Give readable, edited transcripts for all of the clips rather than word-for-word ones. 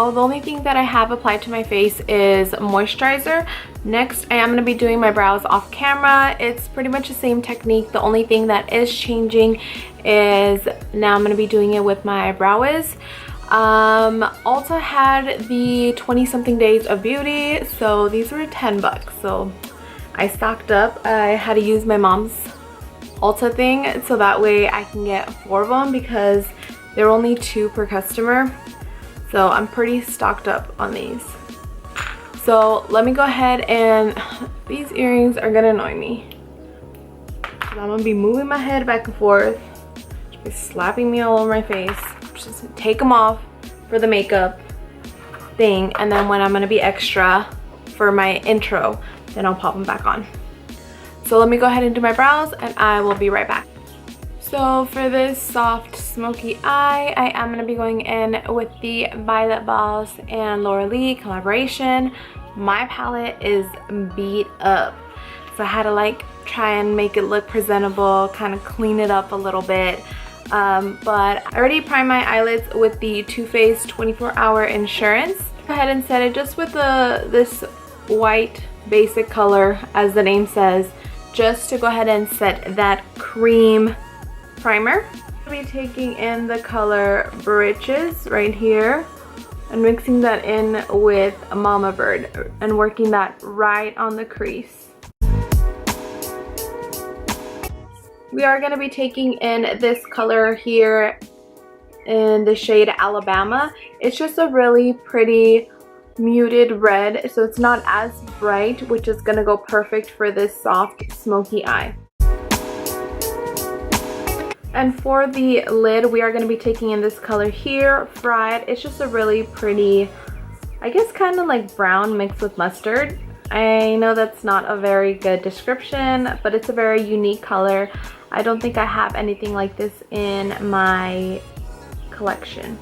So the only thing that I have applied to my face is moisturizer. Next, I am going to be doing my brows off camera. It's pretty much the same technique. The only thing that is changing is now I'm going to be doing it with my Brow Wiz. Ulta had the 20 something days of beauty, so these were 10 bucks. So I stocked up. I had to use my mom's Ulta thing so that way I can get 4 of them because they're only 2 per customer. So I'm pretty stocked up on these. So let me go ahead, and these earrings are gonna annoy me. I'm gonna be moving my head back and forth, just slapping me all over my face. Just take them off for the makeup thing, and then when I'm gonna be extra for my intro, then I'll pop them back on. So let me go ahead and do my brows, and I will be right back. So for this soft smoky eye, I am going to be going in with the Violetvoss and LauraLee collaboration. My palette is beat up, so I had to like try and make it look presentable, kind of clean it up a little bit. But I already primed my eyelids with the Too Faced 24-hour Insurance. Go ahead and set it just with this white basic color, as the name says, just to go ahead and set that cream primer. I'll be taking in the color Britches right here and mixing that in with Mama Bird and working that right on the crease. We are going to be taking in this color here in the shade Alabama. It's just a really pretty muted red, so it's not as bright, which is going to go perfect for this soft smoky eye. And for the lid, we are going to be taking in this color here, Fried. It's just a really pretty, I guess kind of like brown mixed with mustard. I know that's not a very good description, but it's a very unique color. I don't think I have anything like this in my collection.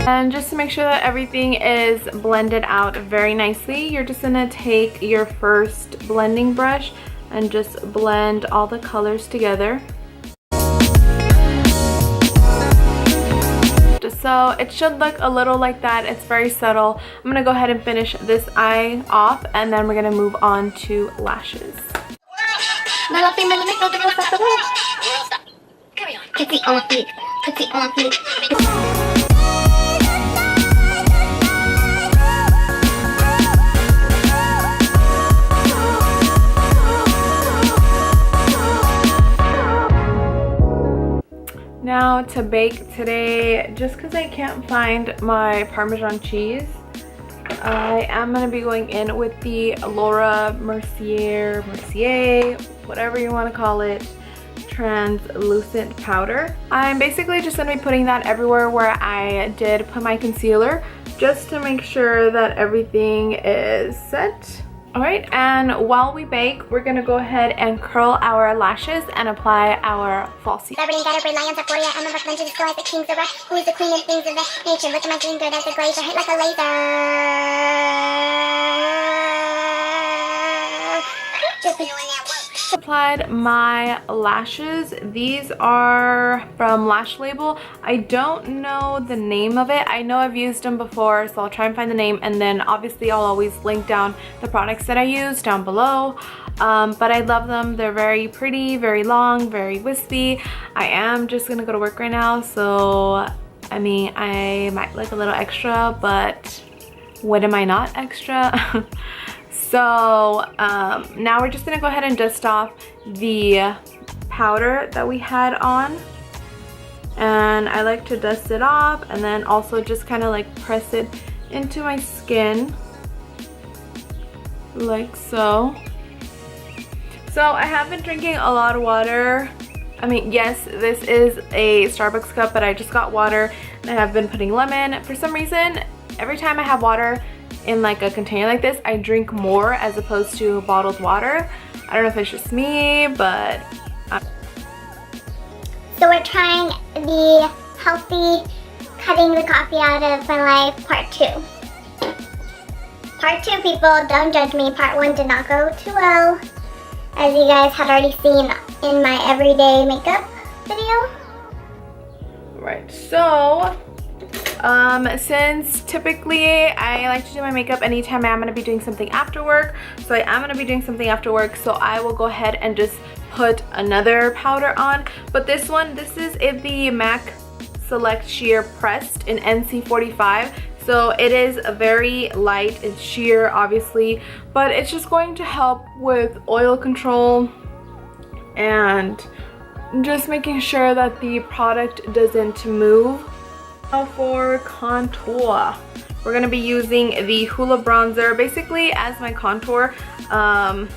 And just to make sure that everything is blended out very nicely, you're just going to take your first blending brush and just blend all the colors together. So it should look a little like that. It's very subtle. I'm gonna go ahead and finish this eye off, and then we're gonna move on to lashes. Now to bake today, just because I can't find my Parmesan cheese, I am going to be going in with the Laura Mercier, whatever you want to call it, translucent powder. I'm basically just going to be putting that everywhere where I did put my concealer, just to make sure that everything is set. Alright, and while we bake, we're going to go ahead and curl our lashes and apply our falsies. Who is the queen of things of the nature? Look at my green bird as a glazer, hit like a laser. Just be doing that work. Applied my lashes. These are from Lash Label. I don't know the name of it. I know I've used them before, so I'll try and find the name, and then obviously I'll always link down the products that I use down below. But I love them. They're very pretty, very long, very wispy. I am just gonna go to work right now, so I mean, I might look a little extra, but when am I not extra? So now we're just gonna go ahead and dust off the powder that we had on, and I like to dust it off and then also just kind of like press it into my skin like so. So I have been drinking a lot of water. I mean, yes, this is a Starbucks cup, but I just got water and I have been putting lemon. For some reason, every time I have water in like a container like this, I drink more as opposed to bottled water. I don't know if it's just me, but so we're trying the healthy cutting the coffee out of my life part 2. Part 2, people, don't judge me. Part 1 did not go too well, as you guys had already seen in my everyday makeup video. Right, so Since typically I like to do my makeup anytime I'm going to be doing something after work, so I am going to be doing something after work, so I will go ahead and just put another powder on. But this one, this is the MAC Select Sheer Pressed in NC45. So it is a very light, it's sheer obviously, but it's just going to help with oil control and just making sure that the product doesn't move. Now for contour, we're going to be using the Hoola bronzer basically as my contour. I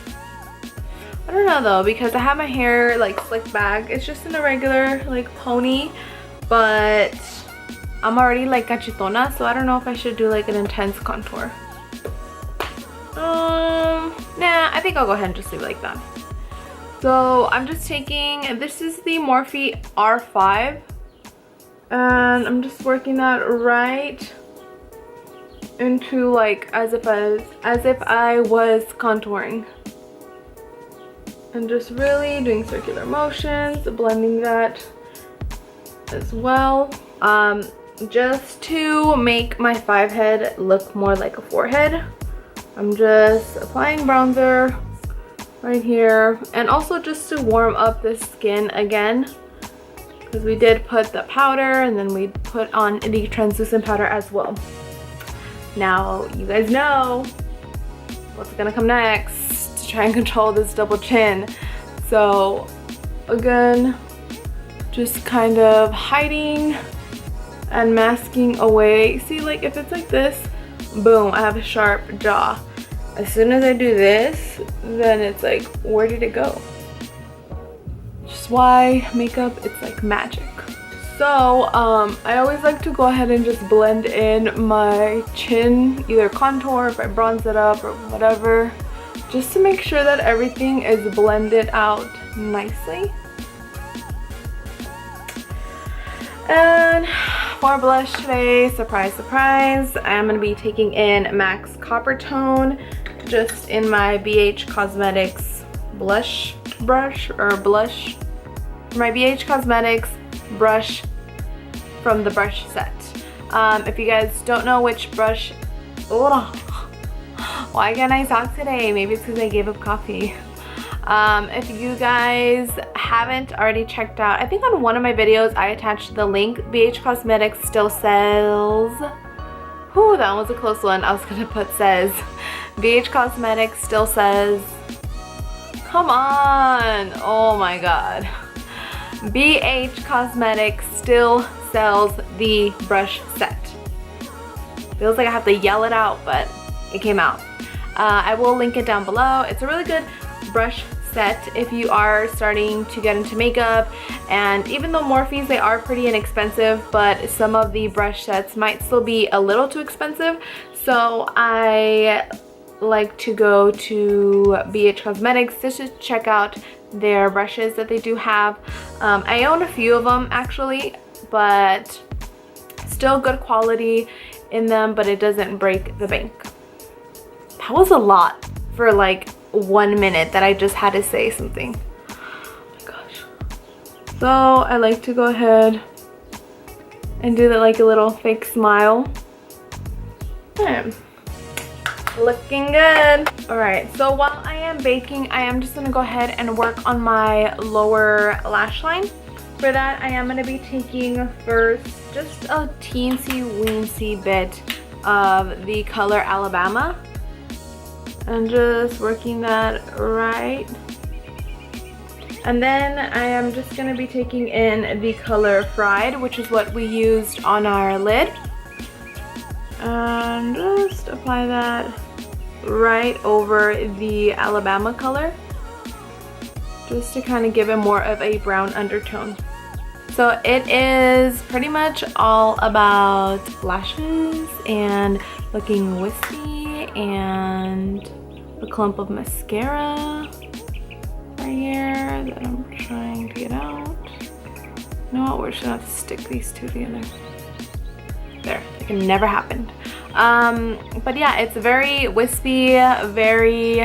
don't know though, because I have my hair like slicked back. It's just in a regular like pony, but I'm already like cachetona, so I don't know if I should do like an intense contour. Nah, I think I'll go ahead and just leave it like that. So I'm just taking, this is the Morphe R5, and I'm just working that right into like as if I was contouring, and just really doing circular motions, blending that as well, just to make my 5 head look more like a 4 head. I'm just applying bronzer right here, and also just to warm up the skin again, because we did put the powder and then we put on the translucent powder as well. Now you guys know what's gonna come next to try and control this double chin. So again, just kind of hiding and masking away. See, like if it's like this, boom, I have a sharp jaw. As soon as I do this, then it's like, where did it go? Just why makeup, it's like magic. So I always like to go ahead and just blend in my chin, either contour if I bronze it up or whatever, just to make sure that everything is blended out nicely. And for blush today, surprise surprise, I'm going to be taking in MAC's Copper Tone just in my BH Cosmetics blush brush, or blush, my BH Cosmetics brush from the brush set. If you guys don't know which brush, why can't I talk today? Maybe it's because I gave up coffee. If you guys haven't already checked out, I think on one of my videos I attached the link. BH Cosmetics still sells, whew, that was a close one. I was gonna put says. BH Cosmetics still says, come on, oh my god. BH Cosmetics still sells the brush set. Feels like I have to yell it out, but it came out. I will link it down below. It's a really good brush set if you are starting to get into makeup, and even though Morphe's, they are pretty inexpensive, but some of the brush sets might still be a little too expensive, so I like to go to BH Cosmetics just to check out their brushes that they do have. I own a few of them actually, but still good quality in them, but it doesn't break the bank. That was a lot for like 1 minute that I just had to say something. Oh my gosh. So I like to go ahead and do that, like a little fake smile. Looking good. All right, so while I am baking, I am just gonna go ahead and work on my lower lash line. For that, I am gonna be taking first just a teensy weensy bit of the color Alabama and just working that right. And then I am just gonna be taking in the color Fried, which is what we used on our lid, and just apply that right over the Alabama color, just to kind of give it more of a brown undertone. So it is pretty much all about lashes and looking wispy, and a clump of mascara right here that I'm trying to get out. You know what, we're just gonna have to stick these two together. There, it can never happen. But yeah, it's very wispy, very,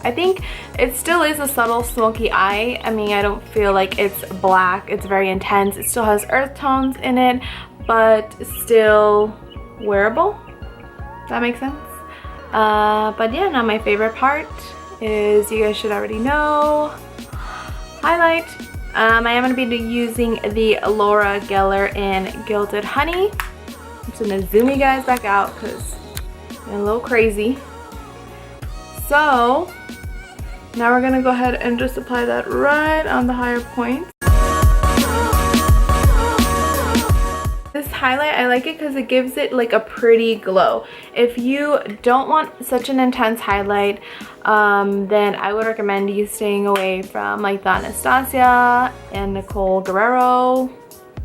I think it still is a subtle smoky eye. I mean, I don't feel like it's black, it's very intense. It still has earth tones in it, but still wearable. Does that make sense? But yeah, now my favorite part is, you guys should already know, highlight. I am going to be using the Laura Geller in Gilded Honey. I'm just going to zoom you guys back out because I'm a little crazy. So now we're going to go ahead and just apply that right on the higher points. This highlight, I like it because it gives it like a pretty glow. If you don't want such an intense highlight, then I would recommend you staying away from like the Anastasia and Nicole Guerrero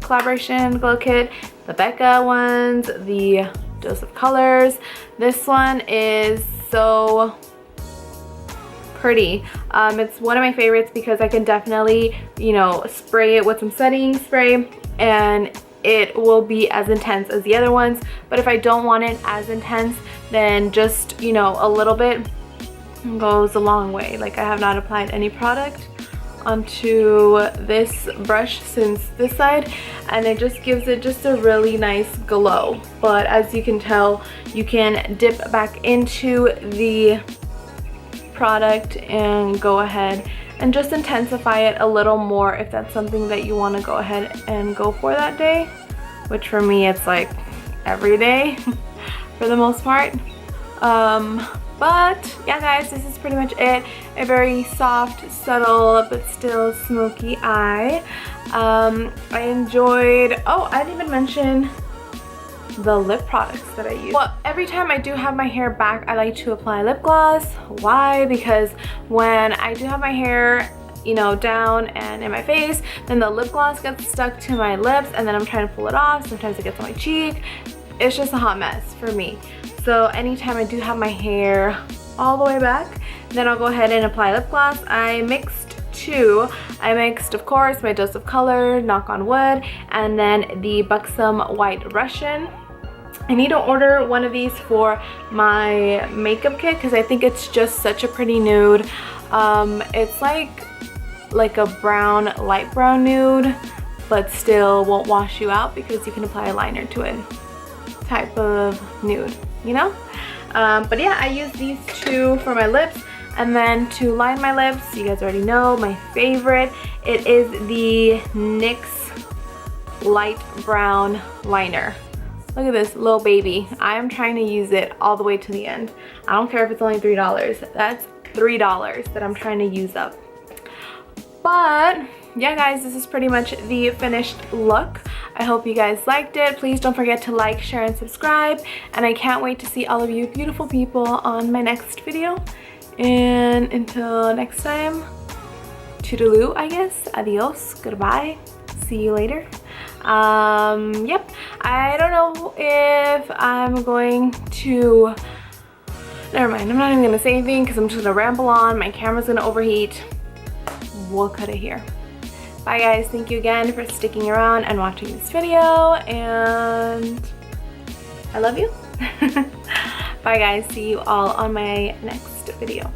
collaboration glow kit, the Becca ones, the Dose of Colors. This one is so pretty. It's one of my favorites because I can definitely, you know, spray it with some setting spray and it will be as intense as the other ones. But if I don't want it as intense, then just, you know, a little bit goes a long way. Like, I have not applied any product onto this brush since this side, and it just gives it just a really nice glow. But as you can tell, you can dip back into the product and go ahead and just intensify it a little more if that's something that you want to go ahead and go for that day, which for me it's like every day for the most part. But yeah guys, this is pretty much it. A very soft, subtle, but still smoky eye. I enjoyed, oh, I didn't even mention the lip products that I use. Well, every time I do have my hair back, I like to apply lip gloss. Why? Because when I do have my hair, you know, down and in my face, then the lip gloss gets stuck to my lips and then I'm trying to pull it off. Sometimes it gets on my cheek. It's just a hot mess for me. So anytime I do have my hair all the way back, then I'll go ahead and apply lip gloss. I mixed two. I mixed, of course, my Dose of Color, knock on wood, and then the Buxom White Russian. I need to order one of these for my makeup kit because I think it's just such a pretty nude. It's like a brown, light brown nude, but still won't wash you out because you can apply a liner to it type of nude, you know? But yeah, I use these two for my lips, and then to line my lips, you guys already know my favorite. It is the NYX light brown liner. Look at this little baby. I am trying to use it all the way to the end. I don't care if it's only $3. That's $3 that I'm trying to use up. But yeah guys, this is pretty much the finished look. I hope you guys liked it. Please don't forget to like, share, and subscribe. And I can't wait to see all of you beautiful people on my next video. And until next time, toodaloo, I guess. Adios, goodbye, see you later. Yep, I don't know if I'm going to, never mind, I'm not even gonna say anything because I'm just gonna ramble on. My camera's gonna overheat. We'll cut it here. Bye guys, thank you again for sticking around and watching this video, and I love you. Bye guys, see you all on my next video.